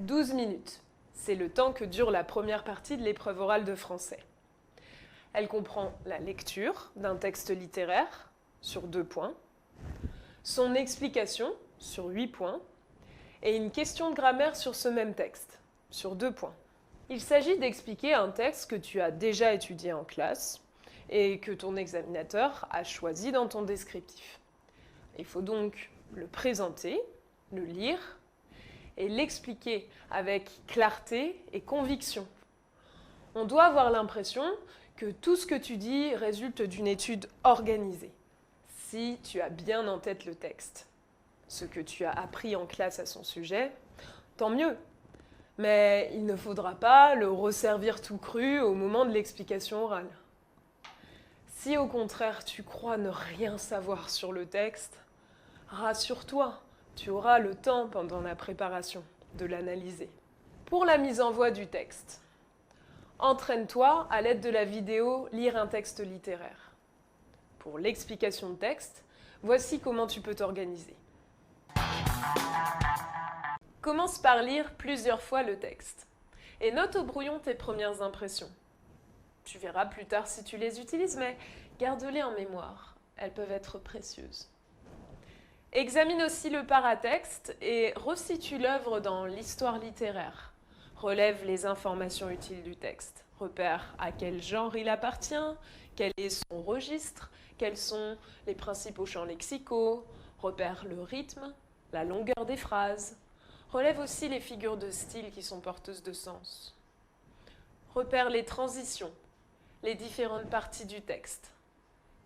12 minutes. C'est le temps que dure la première partie de l'épreuve orale de français. Elle comprend la lecture d'un texte littéraire sur 2 points, son explication sur 8 points et une question de grammaire sur ce même texte sur 2 points. Il s'agit d'expliquer un texte que tu as déjà étudié en classe et que ton examinateur a choisi dans ton descriptif. Il faut donc le présenter, le lire et l'expliquer avec clarté et conviction. On doit avoir l'impression que tout ce que tu dis résulte d'une étude organisée, si tu as bien en tête le texte. Ce que tu as appris en classe à son sujet, tant mieux. Mais il ne faudra pas le resservir tout cru au moment de l'explication orale. Si au contraire tu crois ne rien savoir sur le texte, rassure-toi, tu auras le temps pendant la préparation de l'analyser. Pour la mise en voix du texte, entraîne-toi à l'aide de la vidéo Lire un texte littéraire. Pour l'explication de texte, voici comment tu peux t'organiser. Commence par lire plusieurs fois le texte et note au brouillon tes premières impressions. Tu verras plus tard si tu les utilises, mais garde-les en mémoire, elles peuvent être précieuses. Examine aussi le paratexte et resitue l'œuvre dans l'histoire littéraire. Relève les informations utiles du texte. Repère à quel genre il appartient, quel est son registre, quels sont les principaux champs lexicaux, repère le rythme, la longueur des phrases. Relève aussi les figures de style qui sont porteuses de sens. Repère les transitions, les différentes parties du texte.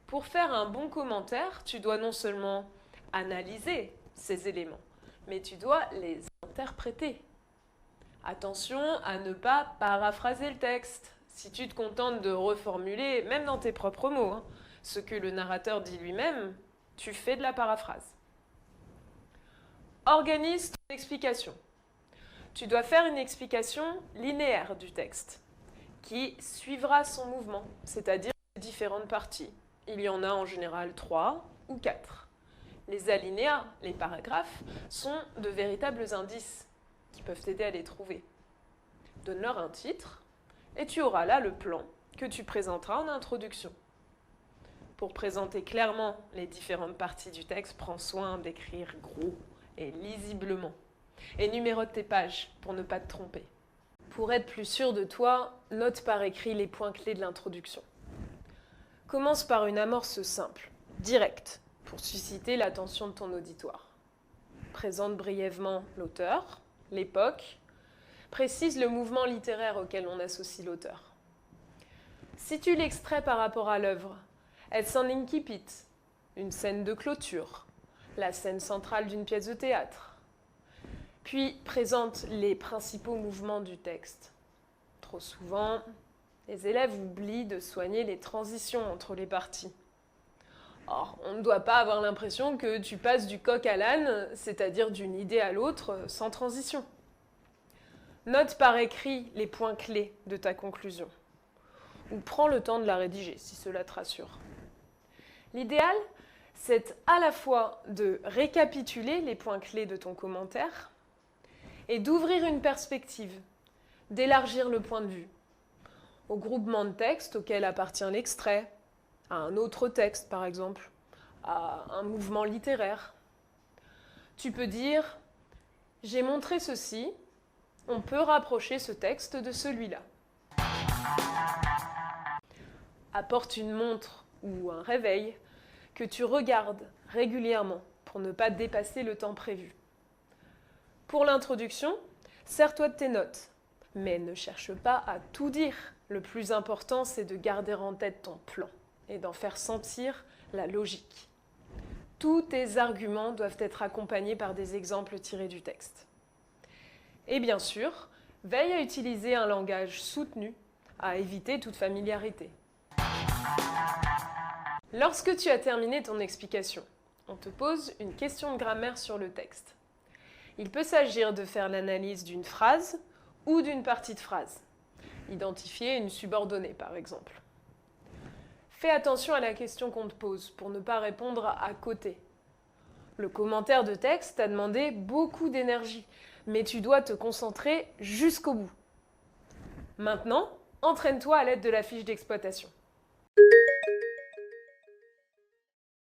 Pour faire un bon commentaire, tu dois non seulement analyser ces éléments, mais tu dois les interpréter. Attention à ne pas paraphraser le texte. Si tu te contentes de reformuler, même dans tes propres mots, ce que le narrateur dit lui-même, tu fais de la paraphrase. Organise ton explication. Tu dois faire une explication linéaire du texte, qui suivra son mouvement, c'est-à-dire les différentes parties. Il y en a en général 3 ou 4. Les alinéas, les paragraphes, sont de véritables indices qui peuvent t'aider à les trouver. Donne-leur un titre et tu auras là le plan que tu présenteras en introduction. Pour présenter clairement les différentes parties du texte, prends soin d'écrire gros et lisiblement. Et numérote tes pages pour ne pas te tromper. Pour être plus sûr de toi, note par écrit les points clés de l'introduction. Commence par une amorce simple, directe, pour susciter l'attention de ton auditoire. Présente brièvement l'auteur, l'époque, précise le mouvement littéraire auquel on associe l'auteur. Situe l'extrait par rapport à l'œuvre. Est-ce un incipit, une scène de clôture, la scène centrale d'une pièce de théâtre? Puis présente les principaux mouvements du texte. Trop souvent, les élèves oublient de soigner les transitions entre les parties. Or, on ne doit pas avoir l'impression que tu passes du coq à l'âne, c'est-à-dire d'une idée à l'autre, sans transition. Note par écrit les points clés de ta conclusion. Ou prends le temps de la rédiger, si cela te rassure. L'idéal, c'est à la fois de récapituler les points clés de ton commentaire et d'ouvrir une perspective, d'élargir le point de vue, au groupement de textes auquel appartient l'extrait, à un autre texte par exemple, à un mouvement littéraire. Tu peux dire « J'ai montré ceci, on peut rapprocher ce texte de celui-là ». Apporte une montre ou un réveil que tu regardes régulièrement pour ne pas dépasser le temps prévu. Pour l'introduction, sers-toi de tes notes, mais ne cherche pas à tout dire. Le plus important, c'est de garder en tête ton plan et d'en faire sentir la logique. Tous tes arguments doivent être accompagnés par des exemples tirés du texte. Et bien sûr, veille à utiliser un langage soutenu, à éviter toute familiarité. Lorsque tu as terminé ton explication, on te pose une question de grammaire sur le texte. Il peut s'agir de faire l'analyse d'une phrase ou d'une partie de phrase. Identifier une subordonnée, par exemple. Fais attention à la question qu'on te pose pour ne pas répondre à côté. Le commentaire de texte t'a demandé beaucoup d'énergie, Mais tu dois te concentrer jusqu'au bout. Maintenant, entraîne-toi à l'aide de la fiche d'exploitation.